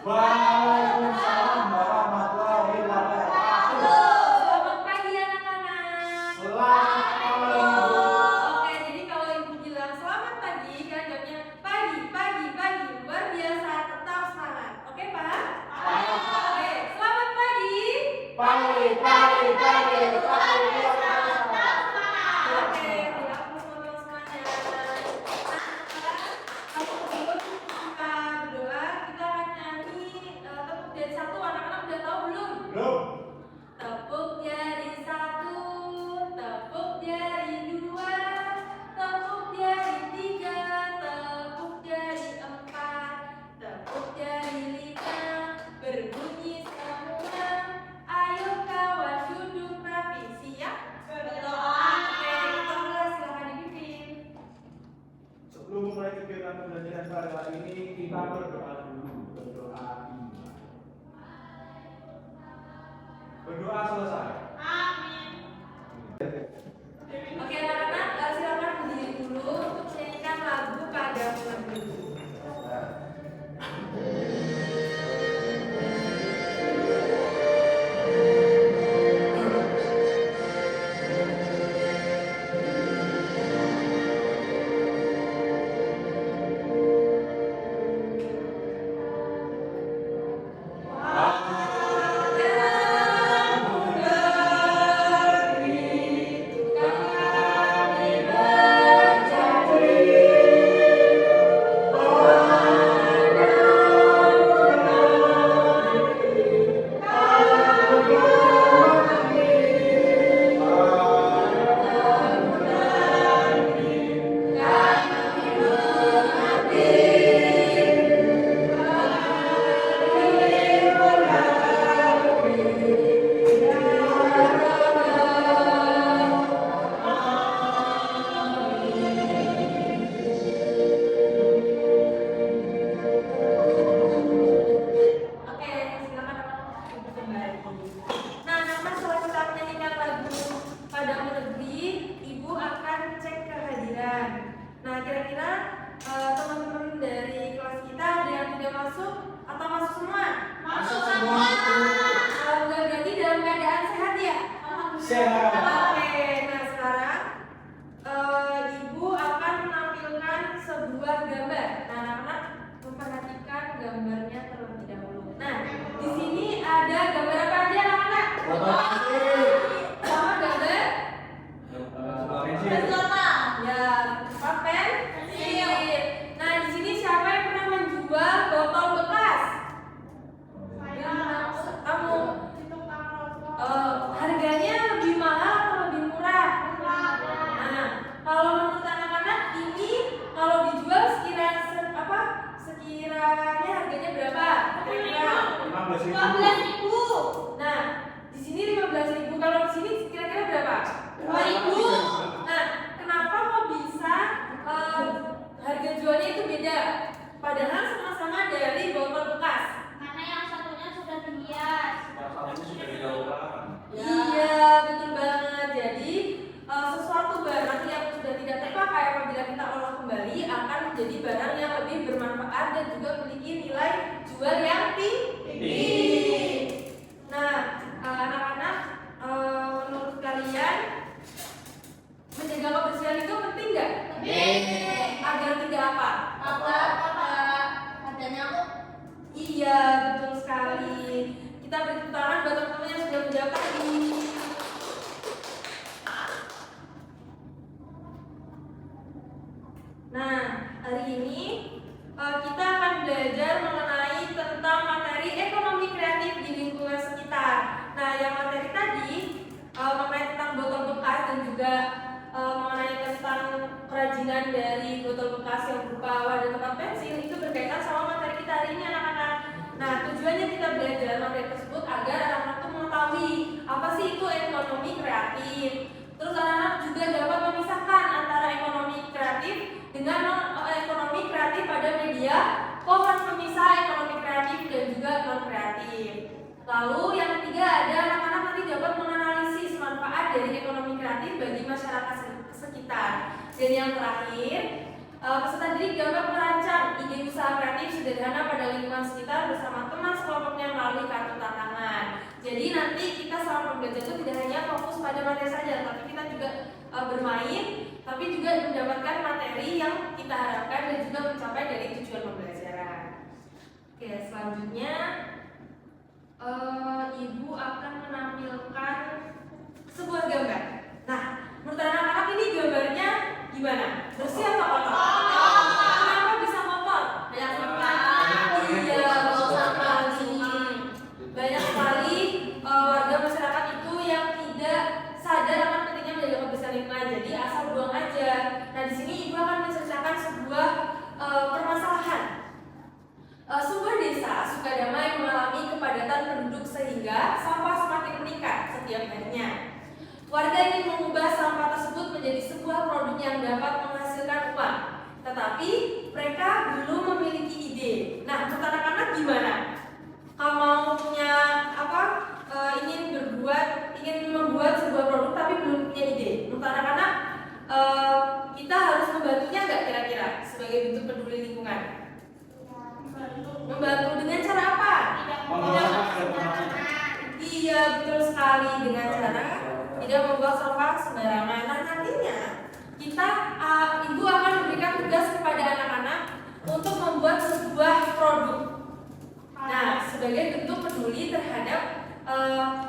Waalaikumsalam warahmatullahi wabarakatuh. Selamat pagi anak-anak. Selamat pagi. Oke, jadi kalau ibu bilang selamat pagi, kan jawabnya pagi, pagi, pagi. Luar biasa, tetap semangat. Oke, Pak? Oke, selamat pagi. Pagi, pagi, pagi, pagi. Oke, aku semoga semuanya. Kalau sebelum kita berdoa, kita akan nyanyi tepuk jari satu. Anak-anak udah tahu belum? Belum. Tepuk jari satu, tepuk jari dua, tepuk jari tiga, tepuk jari empat, tepuk jari lima, berbunyi semua. Ayo kawan duduk rapi, siap? Berdoa. Oke, kita mulai, silakan dipimpin. Sebelum mulai kegiatan pembelajaran pada hari ini, kita berdoa dulu. Berdoa iman. Berdoa selesai. Oke anak-anak, silakan berdiri dulu untuk menyanyikan lagu Padamu Negeri. Oke, silakan duduk kembali. Nah, anak-anak setelah kita menyanyikan lagu Padamu Negeri, Ibu akan cek kehadiran. Nah, kira-kira teman-teman dari kelas kita ada yang tidak masuk atau masuk semua? Masuk semua. Alhamdulillah, berarti dalam keadaan sehat ya? Sehat. Oke, nah sekarang Ibu akan menampilkan sebuah gambar. Nah, anak-anak memperhatikan gambarnya terlebih dahulu. Nah, di sini ada gambar apa aja anak-anak? Sama gambar ya, apa pensil. Nah, di sini siapa yang pernah menjual botol bekas? Kamu. Harganya lebih mahal atau lebih murah? Nah, kalau menurut anak-anak ini kalau dijual sekiranya harganya berapa? Kira-kira 15.000. Nah, di sini 15.000. Kalau di sini kira-kira berapa? 2.000. Nah, kenapa kok bisa harga jualnya itu beda? Padahal sama-sama dari botol bekas. Iya, betul banget. Jadi sesuatu barang yang sudah tidak terpakai apabila kita olah kembali akan menjadi barang yang lebih bermanfaat dan juga memiliki nilai jual yang tinggi. Nah, anak-anak, menurut kalian menjaga kebersihan itu penting nggak? Agar tidak apa? Iya, betul sekali. Kita beri tepuk tangan buat teman-teman yang sudah menjawab tadi. Nah, hari ini kita akan belajar mengenai tentang materi ekonomi kreatif di lingkungan sekitar. Nah, yang materi tadi mengenai tentang botol bekas dan juga mengenai tentang kerajinan dari botol bekas yang berupa wadah tempat pensil itu berkaitan sama materi kita hari ini anak-anak. Nah, tujuannya kita belajar materi tersebut agar anak-anak itu mengetahui apa sih itu ekonomi kreatif. Terus anak-anak juga dapat memisahkan antara ekonomi kreatif dengan ekonomi kreatif pada media pohon pemisah ekonomi kreatif dan juga non kreatif. Lalu yang ketiga ada anak-anak nanti dapat menganalisis manfaat dari ekonomi kreatif bagi masyarakat sekitar. Dan yang terakhir, peserta didik dapat merancang ide usaha kreatif sederhana pada lingkungan sekitar bersama teman kelompoknya melalui kartu tantangan. Jadi nanti kita selama belajar itu tidak hanya fokus pada materi saja, tapi kita juga bermain, tapi juga mendapatkan materi yang kita harapkan dan juga mencapai dari tujuan pembelajaran. Oke, selanjutnya Ibu akan menampilkan sebuah gambar. Nah, menurut anak-anak ini gambarnya gimana? Bersih atau kotor? Kenapa bisa kotor? Banyak sekali. Iya, banyak sekali warga masyarakat itu yang tidak sadar akan pentingnya menjaga kebersihan lingkungan. Jadi asal buang aja. Nah, di sini Ibu akan menceritakan sebuah permasalahan. Sebuah desa Sukadamai mengalami kepadatan penduduk sehingga sampah semakin meningkat setiap harinya. Warga ingin mengubah sampah tersebut menjadi sebuah produk yang dapat menghasilkan uang, tetapi mereka belum memiliki ide. Nah, menurut anak-anak gimana? Kalau punya ingin membuat sebuah produk tapi belum punya ide. Menurut anak-anak, kita harus membantunya nggak kira-kira sebagai bentuk peduli lingkungan? Membantu dengan cara apa? Iya, betul sekali, dengan cara tidak membuang sampah sembarangan. Nah, nantinya Ibu akan memberikan tugas kepada anak-anak untuk membuat sebuah produk. Nah, sebagai bentuk peduli terhadap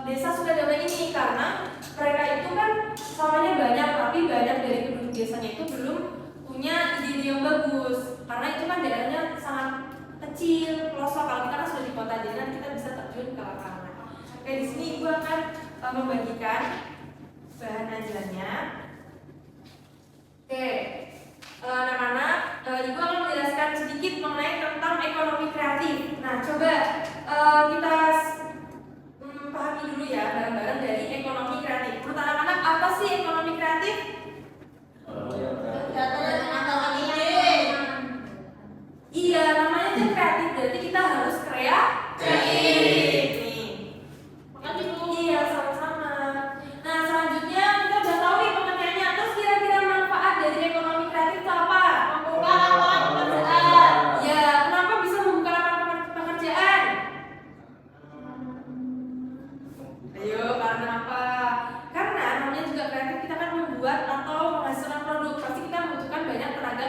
desa Sukadamai ini, karena mereka itu kan sampahnya banyak, tapi banyak dari penduduk desanya itu belum punya ide yang bagus, karena itu kan daerahnya sangat kecil, pelosok. Kalau kita kan sudah di kota, jadi nanti kita bisa terjun ke lapangan. Oke, di sini Ibu akan membagikan bahan ajarannya. Oke, anak-anak, Ibu akan menjelaskan sedikit mengenai tentang ekonomi kreatif. Nah, coba kita pahami dulu ya bareng-bareng dari ekonomi kreatif. Menurut anak-anak, apa sih ekonomi kreatif? Iya, namanya aja kreatif, berarti kita harus kreatif. Iya, sama-sama. Nah, selanjutnya kita udah tahu nih pengertiannya. Terus kira-kira manfaat dari ekonomi kreatif itu apa? Membuka lapangan pekerjaan. Ya, kenapa bisa membuka lapangan pekerjaan? Ayo, karena apa? Karena namanya juga kreatif, kita kan membuat atau menghasilkan produk. Pasti kita membutuhkan banyak tenaga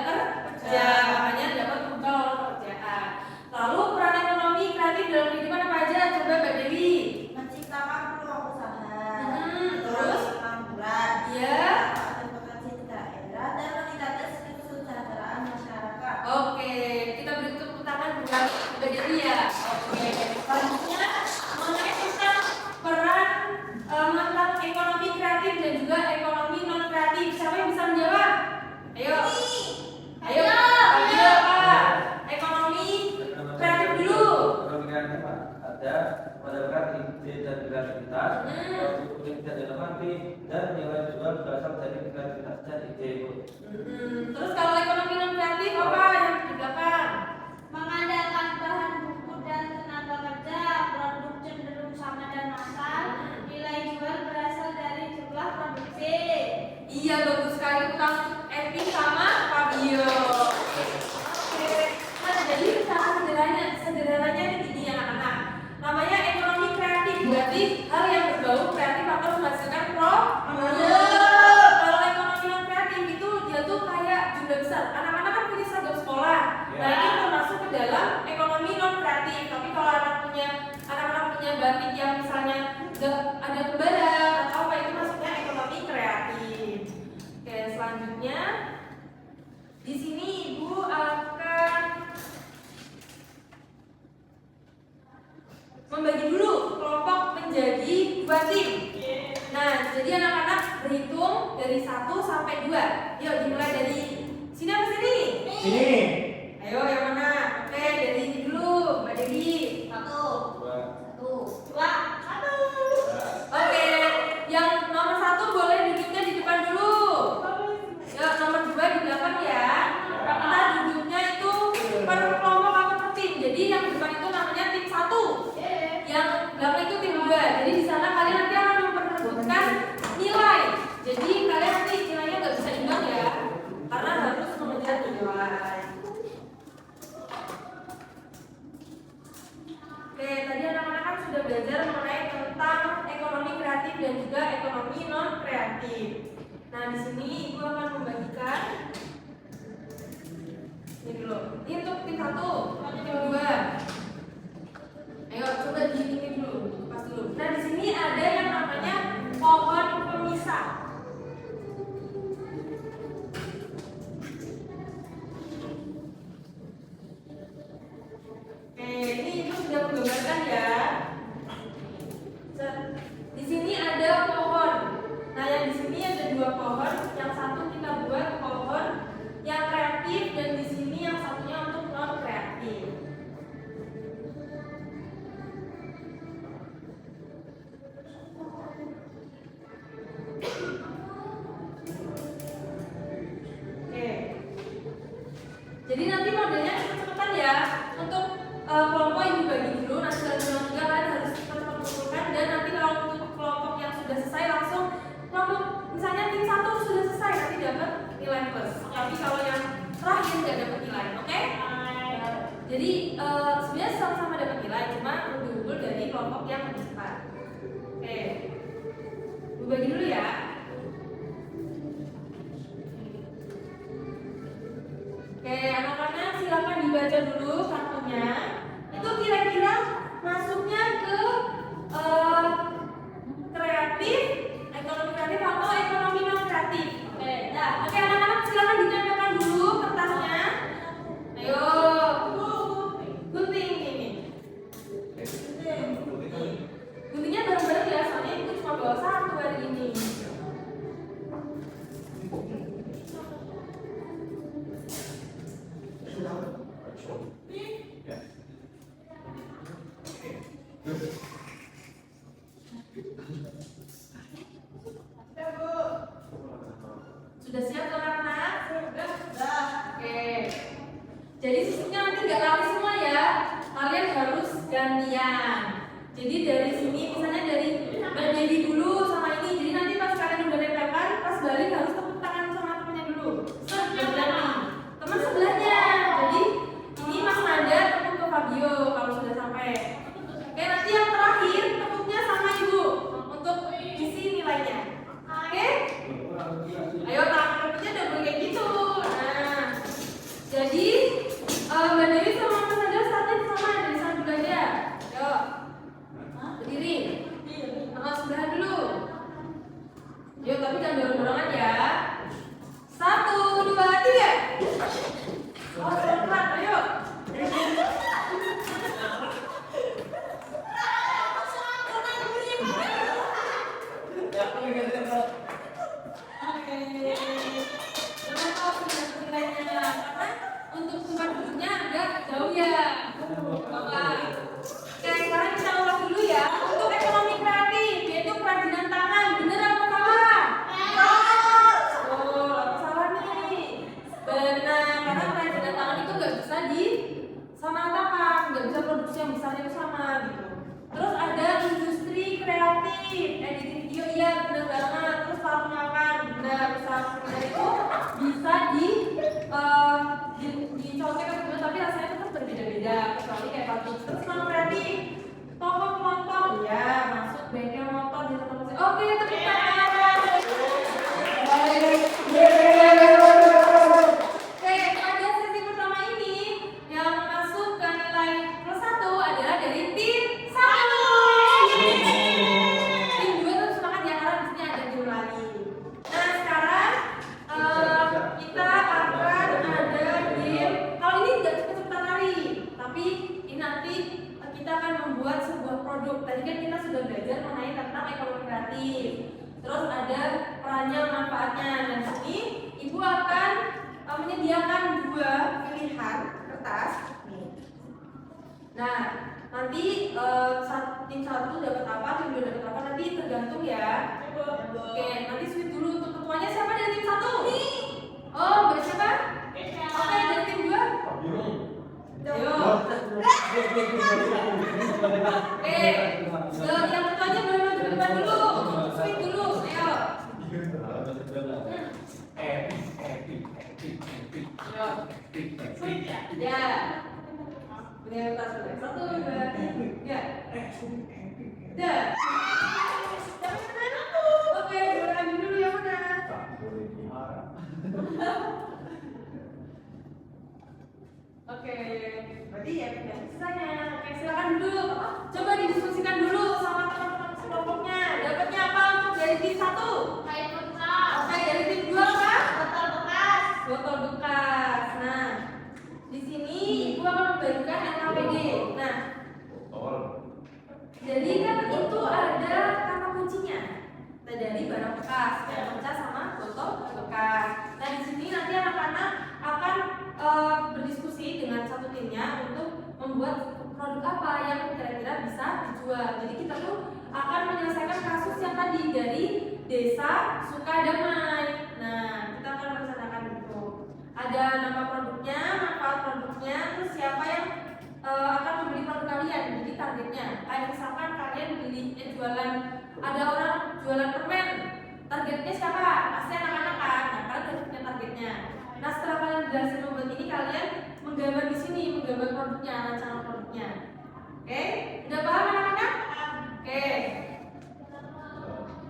kerja, makanya dapat membuka lapangan pekerjaan. Lalu peran ekonomi kreatif dalam kehidupan apa aja? Coba Mbak Dewi. Menciptakan peluang usaha, Terus pengangguran, ya, potensi daerah dan meningkatkan kesejahteraan masyarakat. oke, kita beri tepuk tangan buat Mbak Dewi ya. Oke, selanjutnya mengenai tentang peran tentang ekonomi kreatif dan juga ekonomi non kreatif. Siapa yang bisa menjawab? Ayo, ayo, Pak. Ekonomi kreatif dulu. Ekonomi kreatif ada mendapatkan ide dan kreativitas, tidak dalam arti dan nilai jual berasal dari kreativitas dan ide itu. Terus kalau ekonomi non kreatif apa yang di belakang? Mengandalkan bahan buku dan tenaga kerja, produk cenderung sama dan massal, nilai jual berasal dari jumlah produksi. Iya, bagus sekali tukang Epi sama Fabio. Oke, nah jadi cara sederhananya ini ya anak-anak. Namanya ekonomi kreatif, berarti hal yang berbau kreatif atau menghasilkan produk. Kalau ekonomi non kreatif itu dia tuh kayak jumlah besar. Anak-anak kan punya seragam sekolah. Nah, ini termasuk ke dalam ekonomi non kreatif. Tapi kalau anak-anak punya batik yang misalnya ada kembaran atau apa, itu masuknya ekonomi kreatif. Oke, selanjutnya di sini Ibu akan membagi dulu kelompok menjadi 2 tim. Nah, jadi anak-anak berhitung dari 1 sampai 2. Yuk, dimulai dari sini apa sini? Sini. Ayo, yang mana? Oke, dari ini dulu, Mbak Dewi. 1, 2, 1. Oke, yang nomor 1 boleh duduknya di depan dulu. Ya, nomor 2 di belakang ya. Kita duduknya itu per kelompok atau per tim. Jadi yang depan itu namanya tim 1. Yang belakang itu tim 2. Jadi di sana kalian nanti akan memperebutkan nilai. Jadi kalian nanti nilainya nggak bisa imbang ya, karena harus mengejar nilai. Oke, tadi sudah belajar mengenai tentang ekonomi kreatif dan juga ekonomi non kreatif. Nah, di sini Ibu akan membagikan ini dulu. Ini untuk tim 1, tim 2. Ayo coba di ini dulu, pas dulu. Nah, di sini ada yang namanya pohon pemisah. Ini Ibu sudah menggambarkan ya. Di sini ada pohon. Nah, yang di sini ada 2 pohon. Yang satu kita buat pohon yang kreatif dan di sini yang satunya untuk non kreatif. Oke. Jadi nanti modelnya cepet-cepetan ya. Untuk kelompok Ibu bagi dulu, nanti dalam bulan 3 kalian harus cepat-cepat kumpulkan dan nanti kalau untuk kelompok yang sudah selesai langsung kelompok misalnya tim 1 sudah selesai nanti dapat nilai plus. Tapi kalau yang terakhir nggak dapat nilai, oke? Jadi sebenarnya sama-sama dapat nilai, cuma lebih unggul dari kelompok yang lebih cepat. Oke, Ibu bagi dulu ya. Oke, anak-anak silakan dibaca dulu kartunya. Itu kira-kira masuknya ke kreatif, ekonomi kreatif atau ekonomi non kreatif. Oke, nah, oke anak-anak silakan ditempelkan dulu kertasnya. Ayo, gunting ini. Guntingnya bareng-bareng ya, soalnya itu cuma bawa 1 hari ini. Sudah siap anak-anak? Sudah. Oke. Jadi sistemnya nanti nggak lari semua ya. Kalian harus gantian. Jadi dari sini misalnya dari Mbak Dewi dulu sama ini. Jadi nanti pas kalian udah nempelkan, pas balik harus tepuk tangan sama temennya dulu. Teman sebelahnya. Jadi ini Mas Nanda tepuk ke Fabio kalau sudah sampai. Oke, nanti yang terakhir tepuknya sama Ibu untuk isi nilainya. Oke? Ayo tangan kerja udah boleh kayak gitu. Nah, jadi Mbak Dewi sama Mas Nanda startnya sama dari sana dulu aja. Ayo, berdiri. Sebelah dulu. Yuk, tapi jangan dorong-dorongan ya. 1, 2, 3. Oh, pelan-pelan, ayo. Untuk tempat duduknya agak jauh ya. Oke, sekarang kita ulang dulu ya. Untuk ekonomi kreatif, yaitu kerajinan tangan, bener apa salah? Oh, salah nih. Benar, karena kerajinan tangan itu nggak bisa disamaratakan, nggak bisa produksi yang besarnya bersama gitu. Terus ada industri kreatif, editing video, iya benar banget. Terus sarung makan, benar. Sarung makan itu bisa dicolokkan ke tapi rasanya tetap berbeda-beda. Kecuali kayak batu. Terus non kreatif, toko motor, ya masuk bengkel motor di tempat. Oke, tepuk tangan. Oke, pada sesi pertama ini yang masuk ke nilai plus 1 adalah dari tim 1. Tim 2 terus semangat ya karena di sini ada tim lagi. Nah sekarang kita akan ada tim. Kalau ini tidak cepet-cepetan lari, tapi ini nanti kita akan membuat sebuah produk. Tadi kan kita sudah belajar mengenai tentang ekonomi kreatif. Terus ada perannya, manfaatnya. Dan di sini Ibu akan menyediakan 2 pilihan kertas. Nih. Nah, nanti tim 1 dapat apa, tim 2 dapat apa, nanti tergantung ya. Oke, nanti sweet dulu untuk ketuanya siapa dari tim 1? Oh, dari siapa? Oke, dari tim 2? Ayo. Yang ketuanya boleh maju ke depan dulu. Sweet dulu, ayo. Ya. Punya kertas boleh. 1, 2, 3. Udah. Jangan kena aku. Oke, boleh ambil dulu yang mana? Oke, berarti ya pindah sisanya. Oke, silakan dulu. Coba didiskusikan dulu sama teman-teman sekelompoknya. Dapatnya apa untuk dari tim 1? Kain bekas. Oke, dari tim 2 apa? Botol bekas. Botol bekas. Nah, di sini ibu akan membagikan NKPD. Nah, jadi kan itu ada kata kuncinya. Nah, dari barang bekas, kayak pecah sama botol bekas. Nah, di sini nanti anak-anak akan berdiskusi dengan satu timnya untuk membuat produk apa yang kira-kira bisa dijual. Jadi kita tuh akan menyelesaikan kasus yang tadi dari Desa Sukadamai. Nah, kita akan merencanakan itu. Ada nama produknya, manfaat produknya, terus siapa yang akan membeli produk kalian. Jadi targetnya, kayak misalkan kalian jualan, ada orang jualan permen, targetnya siapa? Pasti anak-anak kan. Nah, kalian harus punya targetnya. Nah, setelah kalian jelasin membuat ini, kalian menggambar di sini, menggambar produknya, rancangan produknya. Oke, udah paham anak-anak? Oke.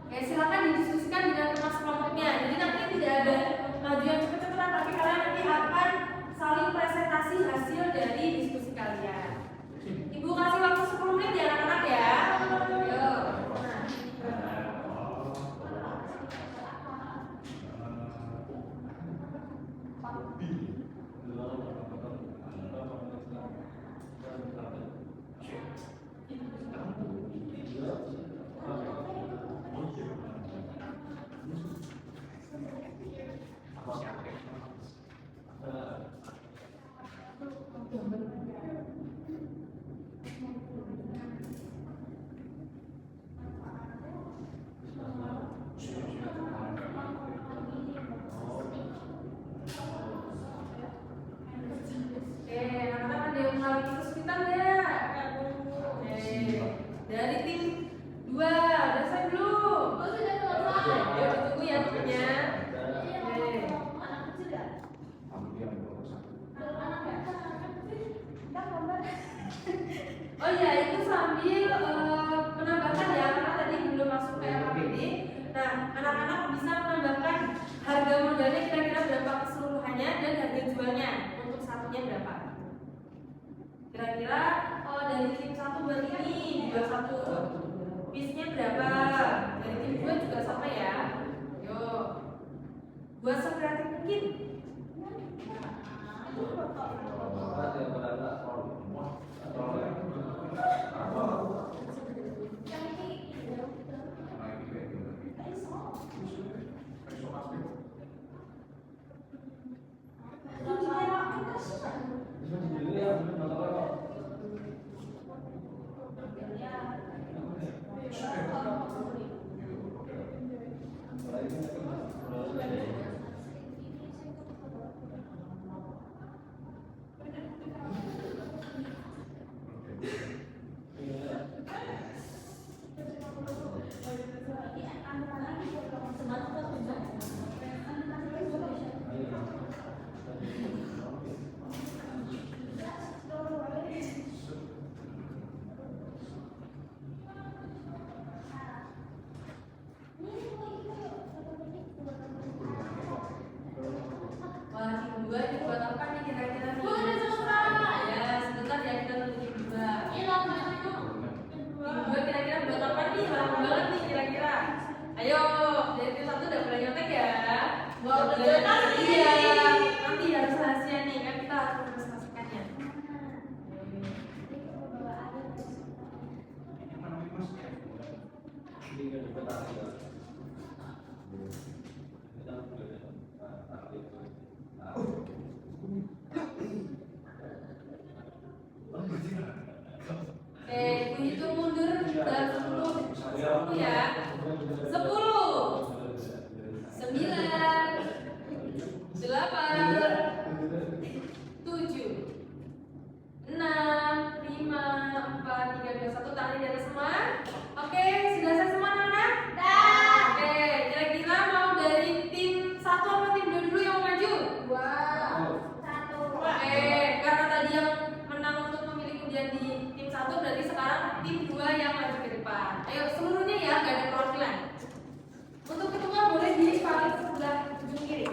Oke, silakan didiskusikan dengan teman sekelompoknya. Jadi nanti tidak ada maju yang cepet-cepetan, tapi kalian nanti akan saling presentasi hasil dari diskusi kalian. Ibu kasih waktu 10 menit ya anak-anak ya. Ayo. Anak-anak ada yang mengalami kesulitan nggak? Dari tim 2, udah selesai belum? Sudah selesai. Ya, ditunggu ya temennya. Anak kecil ya? Oh iya, itu sambil menambahkan ya, karena tadi belum masuk ke LKPD. Nah, anak-anak bisa menambahkan harga modalnya kira-kira berapa keseluruhannya dan harga jualnya untuk satunya berapa. Kira-kira dari tim 1 buat ini jual 1 piece-nya berapa? Dari tim 2 juga sama ya. Yuk, buat sekreatif mungkin. Hitung mundur dalam 10 ya. 10 9 8 7 6 5 4 3 2 1 tangan di atas semua. Oke, sudah selesai semua anak-anak? Oke, kira-kira mau dari tim 1 atau tim 2 dulu yang mau maju? 1. Oke, karena tadi yang menang untuk memiliki kemudian di tim 1 berarti sekarang tim 2 yang maju ke depan. Ayo seluruhnya ya, nggak ada perwakilan. Untuk ketua boleh di paling sebelah ujung kiri.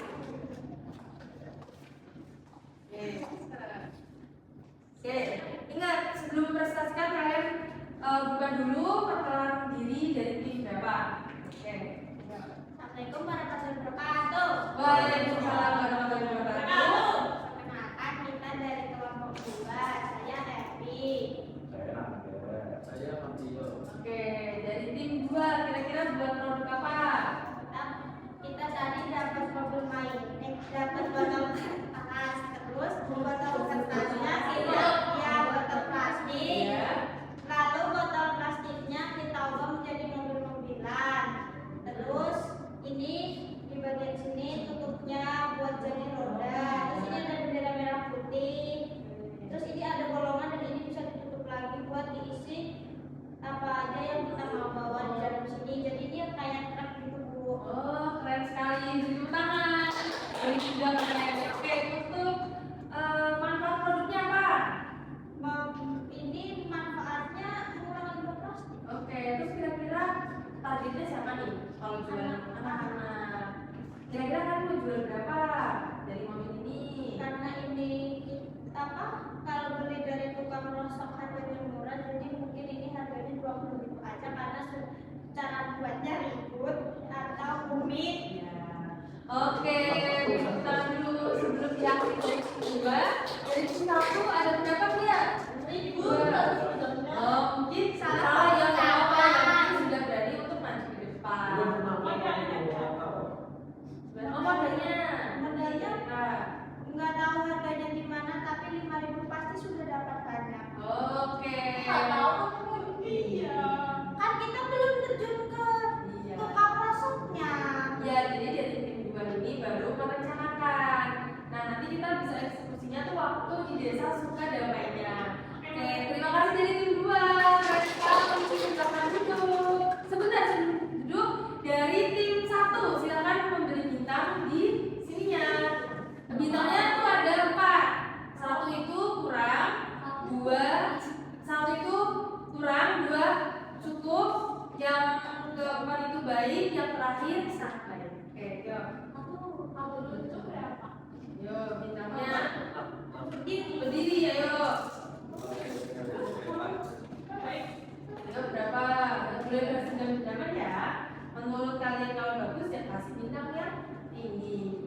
Oke, ingat sebelum mempresentasikan kalian buka dulu perkenalan diri dari tim berapa. Oke. Assalamualaikum warahmatullahi wabarakatuh. Waalaikumsalam warahmatullahi wabarakatuh. Perkenalkan kita dari kelompok 2. Saya Evi. Saya Mantio. Oke, dari tim 2 kira-kira buat produk apa? Kita tadi dapat mobil main, dapat botol kertas, terus botol kertasnya kita ya botol plastik. Iya. Lalu botol plastiknya kita ubah menjadi mobil-mobilan. Terus ini di bagian sini tutupnya buat jadi roda. Terus ini ada bendera merah putih. Terus ini ada bolongan dan ini bisa ditutup lagi buat diisi apa aja yang kita mau bawa di dalam sini. Jadi ini kayak truk gitu Bu. Oh, keren sekali. Beri tangan. Dari sudah keren. Oke, untuk manfaat produknya apa? Ini manfaatnya mengurangi limbah plastik. Oke, terus kira-kira targetnya siapa nih? Kalau jualan anak-anak, kira-kira kan mau jual berapa dari mobil ini? Karena ini apa? Kalau beli dari tukang rosok harganya murah, jadi mungkin ini harganya 20.000 aja karena cara buatnya ribut atau rumit. Ya. Oke, kita dulu sebelum diaktifkan kedua dari tim 1 ada berapa dia? 1.000. Oh, mungkin salah ya apa yang sudah berani untuk maju ke depan. Oh, modalnya. Modalnya Nah, nggak tahu harganya di mana, tapi 5.000 pasti sudah dapat banyak. oke. Iya. Kan kita belum terjun ke Iya. tukang rosoknya. Ya, jadi dari tim 2 ini baru merencanakan. Nah, nanti kita bisa eksekusinya tuh waktu di desa Sukadamainya. Oke, terima kasih dari tim 2. Sekarang silakan duduk. Sebentar sebelum duduk dari tim 1 silakan memberi bintang di sininya. Bintangnya tuh ada 4. 1 itu kurang, 2 1 itu kurang, 2 cukup, yang keempat itu baik, yang terakhir sangat baik. Oke, yuk. Aku dulu itu berapa? Yuk, bintangnya berdiri, ayo. Ayo berapa? Boleh bersenam-senaman ya. Menurut kalian kalau bagus ya kasih bintang yang tinggi.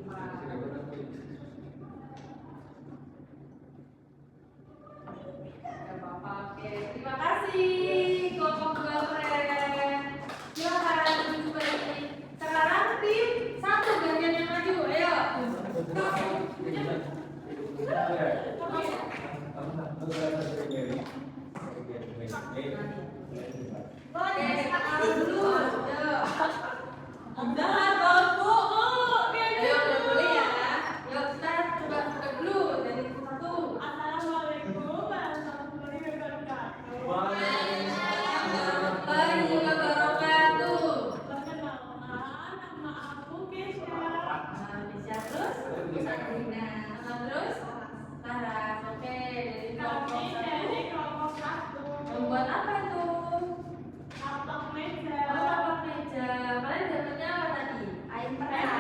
Gak apa-apa, oke. Terima kasih. Kelompok 2 keren. Silahkan duduk kembali. Sekarang tim 1 bagian yang maju, ayo. Oke, sekarang dulu. Ayo. Jangan bawa. Ayo, udah boleh ya. Yuk, kita coba buka dulu dari tim 1. Assalamualaikum warahmatullahi wabarakatuh. Warahmatullahi wabarakatuh. Perkenalkan, nama aku Kesha. Bisa terus? Sabrina. Terus? Laras. Oke, dari Kami kelompok dari 1. kelompok 1. Membuat apa itu? Tapak meja. Tapak meja. Kalian dapatnya apa tadi? Air perak.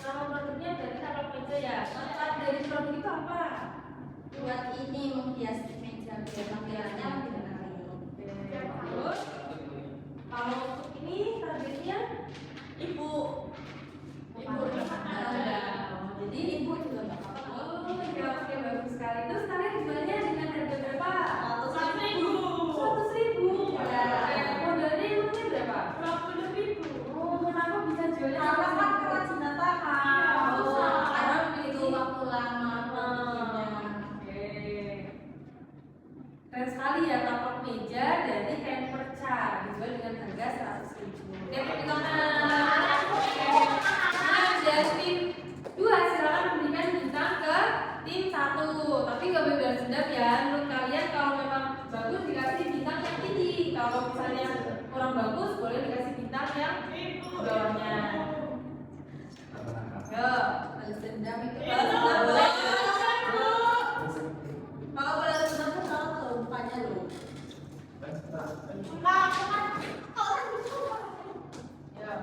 Nama produknya dari tapak meja ya. Manfaat dari produk itu apa? Buat ini menghias meja biar tampilannya lebih menarik. Terus? Kalau untuk ini targetnya ibu. Jadi ibu juga nggak apa-apa. Oh, oke, bagus sekali. Terus kalian jualnya dengan harga berapa? 100.000. Ya. Modalnya emangnya berapa? 20.000. Oh, kenapa bisa jualnya? Karena kan kerajinan tangan. Karena itu waktu lama. Oke. Keren sekali ya tapak meja dari kain perca dijual dengan harga 100.000. Oke, tepuk tangan. Nah, dari tim 2 silakan memberikan bintang ke tim 1. Tapi nggak bebas dendam ya. Menurut kalian kalau memang bagus dikasih bintang yang tinggi. Kalau misalnya kurang bagus boleh dikasih bintang yang bawahnya. Yo, balas dendam itu balas dendam boleh. Kalau balas Enggak, aku kan orang itu. Ya.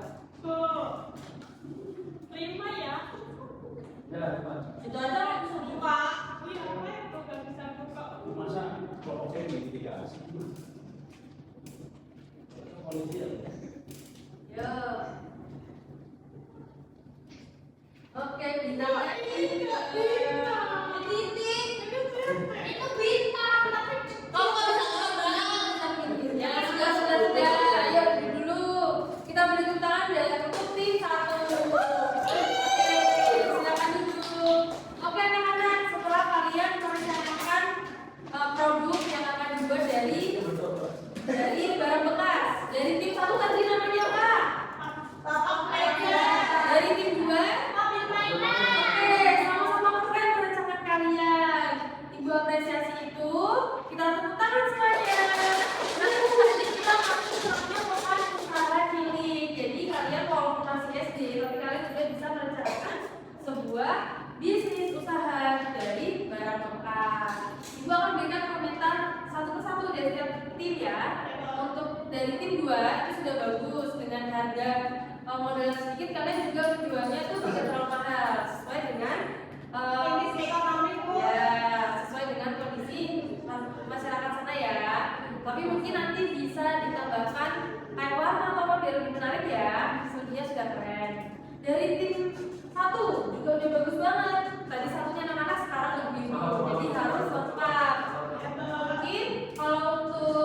Terima ya. Ya, Mas. Itu aja lo bisa buka. Iya, aku gak bisa buka. Masa kok oke dikasih? Polisi ya. Ya. Oke, bintangnya ini. Titik. Itu bintang, tapi Kamu nggak bisa ngomong. Ya sudah. Ayo dulu. Kita beri tepuk tangan dan untuk tim 1. Oke, silakan duduk. Oke anak-anak, setelah kalian merencanakan produk yang akan dibuat dari barang bekas. Dari tim 1 tadi namanya apa? Dari tim 2? mobil mainan. Oke, sama-sama keren merencanakan kalian. Ibu apresiasi itu, kita tepuk tangan semuanya. Nanti tadi kita masuknya bukan usaha cilik. Jadi kalian walaupun masih SD, tapi kalian juga bisa merencanakan sebuah bisnis usaha dari barang bekas. Ibu akan berikan komentar satu persatu dari setiap tim ya. Untuk dari tim 2 itu sudah bagus dengan harga modal sedikit, kalian juga menjualnya tuh tidak terlalu mahal sesuai dengan Kondisi ekonomi, Bu. ya sesuai dengan kondisi masyarakat sana ya. Tapi mungkin nanti bisa ditambahkan kayak warna atau apa biar lebih menarik ya. Sebenarnya sudah keren. Dari tim 1 juga udah bagus banget. Tadi satunya anak-anak, sekarang lebih jadi harus lengkap. Mungkin kalau untuk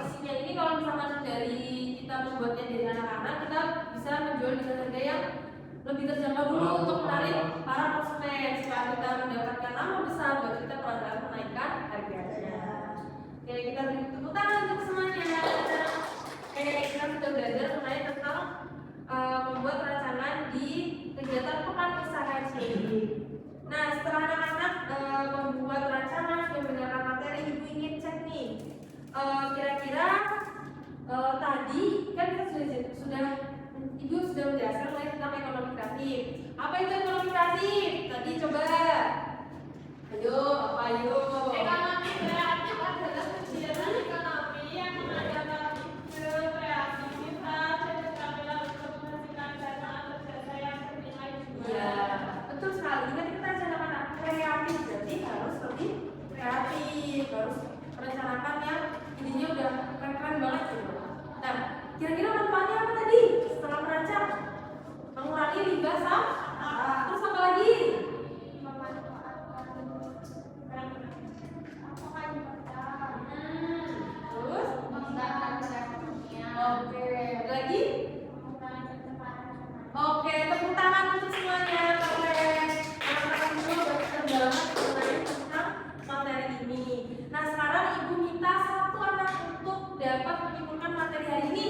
isinya ini, kalau misalkan dari kita membuatnya dari anak-anak, kita bisa menjual dengan harga yang lebih terjangkau dulu untuk menarik para konsumen supaya kita mendapatkan nama besar buat kita pelan-pelan menaikkan harganya. Oke, kita beri tepuk tangan untuk semuanya. Oke, kita sudah belajar mengenai tentang membuat rancangan di kegiatan pekan usaha cilik. Nah, setelah anak-anak membuat rancangan, sudah mendengarkan materi, ibu ingin cek nih, kira-kira tadi kan kita sudah ibu sudah menjelaskan mengenai tentang ekonomi kreatif. Apa itu ekonomi kreatif? Tadi coba, ayo, apa ayo? Ekonomi kreatif adalah kegiatan ekonomi yang mengadakan ide, kreativitas, dan keterampilan untuk menghasilkan dana atau jasa yang bernilai jual. Iya, betul sekali. Ingat kita rencanakan kreatif, berarti harus lebih kreatif, harus merencanakan yang idenya udah keren-keren banget gitu. Nah, kira-kira manfaatnya apa tadi? Setelah merancang, mengurangi limbah sampah, terus apa lagi? Terus? Oke, ada lagi? Oke, tepuk tangan untuk semuanya. Keren. Anak-anak semua udah keren banget mengenai tentang materi ini. Nah, sekarang ibu minta satu anak untuk dapat menyimpulkan materi hari ini.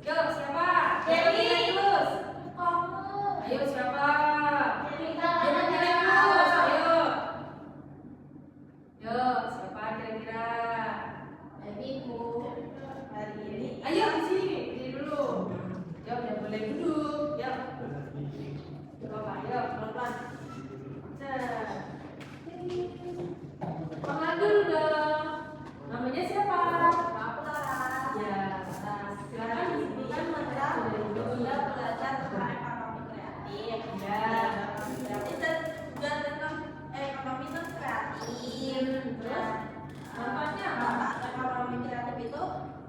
Yuk, siapa? Dewi. Terus. Ayo, siapa? Dewi terus. Ayo. Yuk, siapa kira-kira? Hari ini. Ayo di sini, diri dulu. Yuk, udah boleh duduk. Yuk. Coba, ayo pelan-pelan. Cek. Panggil dulu dong. Namanya siapa? Aku Lara. Ya, silakan disebutkan Kita materi sudah belajar tentang ekonomi kreatif. Ya. Berarti juga tentang ekonomi itu kreatif. Terus? Manfaatnya apa? Manfaat ekonomi kreatif itu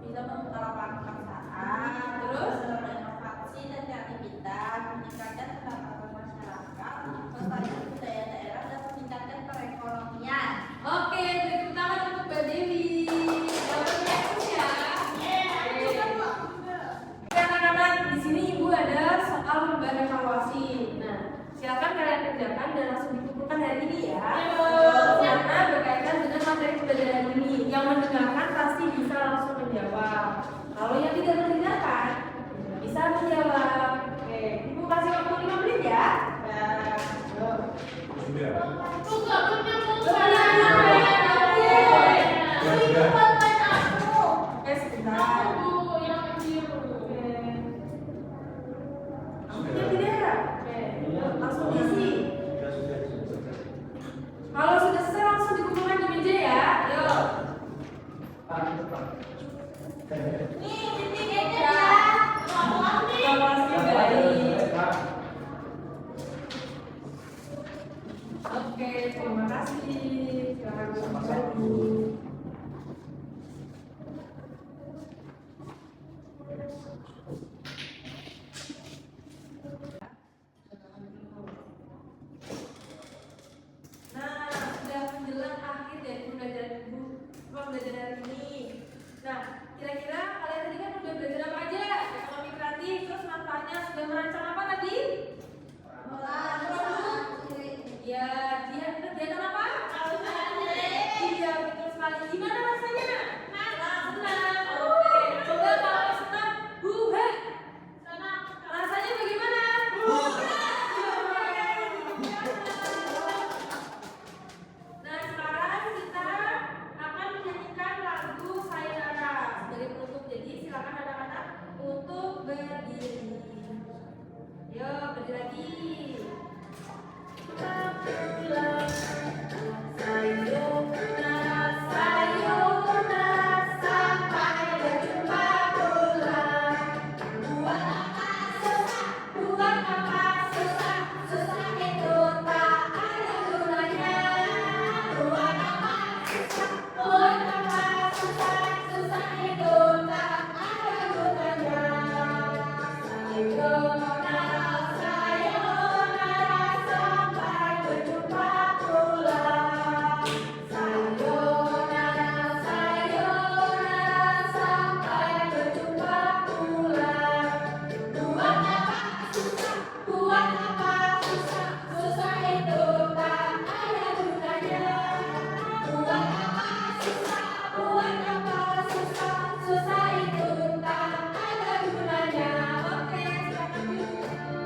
bisa membuka lapangan pekerjaan, Terus? berinovasi dan kreativitas, meningkatkan pendapatan masyarakat, melestarikan budaya daerah dan meningkatkan perekonomian. Oke, beri tepuk tangan untuk Mbak Dewi. Jawabannya terus ya. Oke anak-anak, di sini ibu ada soal membuat evaluasi. Nah, silakan kalian kerjakan dan langsung dikumpulkan hari ini ya. Karena berkaitan dengan materi pembelajaran ini. Yang mendengarkan pasti bisa langsung menjawab. Kalau yang tidak mendengarkan, bisa menjawab. Oke, ibu kasih waktu 5 menit ya. Oke, sebentar. Oke, tidak. Oke, langsung diisi. Kalau sudah selesai langsung dikumpulkan di meja ya. Yuk. Nah, kira-kira kalian tadi kan udah belajar apa aja? Ekonomi kreatif, terus manfaatnya sudah merancang apa tadi? Ya, dia kegiatan apa? Iya, betul sekali. Gimana rasanya? Senang. Oke, coba kalau senang, buhe. Rasanya bagaimana? Nah, sekarang kita akan menyanyikan lagu Sayonara sebagai penutup. Jadi silakan anak-anak untuk berdiri. Yo, berdiri lagi. Pulang, sayonara, sayonara, sampai berjumpa pulang. Buat apa susah, susah itu tak ada gunanya. Buat apa susah, susah itu tak ada gunanya. Sayonara, sayonara, sampai berjumpa pulang. Sayonara, sayonara, sampai berjumpa pulang. Buat apa susah, susah itu tak ada gunanya. Buat apa susah, susah itu tak ada gunanya. Oke, silakan duduk.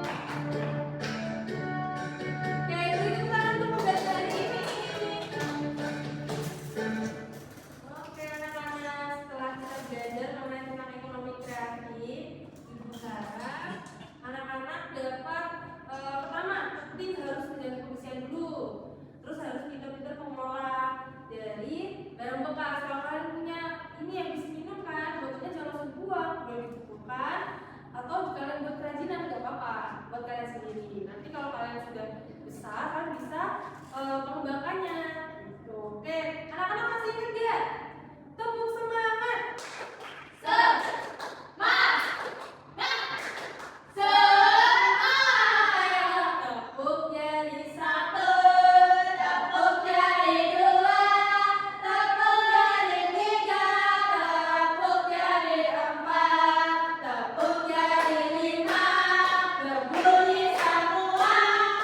Oke, beri tepuk tangan untuk pembelajaran hari ini. Oke, anak-anak, setelah kita belajar mengenai tentang ekonomi kreatif, Ibu harap anak-anak dapat pertama, penting harus menjaga kebersihan dulu. Terus harus pintar-pintar mengelola dari barang bekas. Kalau kalian punya ini yang bisa minum kan, botolnya jangan langsung buang, boleh dikumpulkan. Atau kalian buat kerajinan nggak apa-apa, buat kalian sendiri. Nanti kalau kalian sudah besar, kalian bisa mengembangkannya. Gitu. Oke, anak-anak masih ingat nggak? Tepuk semangat. Tepuk jadi satu, tepuk jadi dua, tepuk jadi tiga, tepuk jadi empat, tepuk jadi lima, berbunyi semua.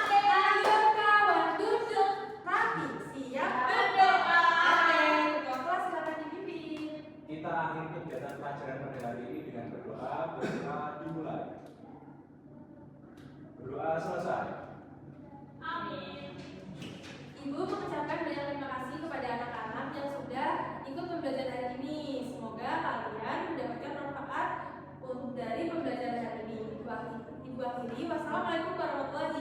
Ayo kawan duduk rapi, siap berdoa. Oke, ketua kelas silakan dipimpin. Kita akhiri kegiatan pelajaran pada hari ini dengan berdoa. Berdoa dimulai. Berdoa selesai. Ibu mengucapkan banyak terima kasih kepada anak-anak yang sudah ikut pembelajaran hari ini. Semoga kalian mendapatkan manfaat dari pembelajaran hari ini. Ibu akhiri, wassalamualaikum warahmatullahi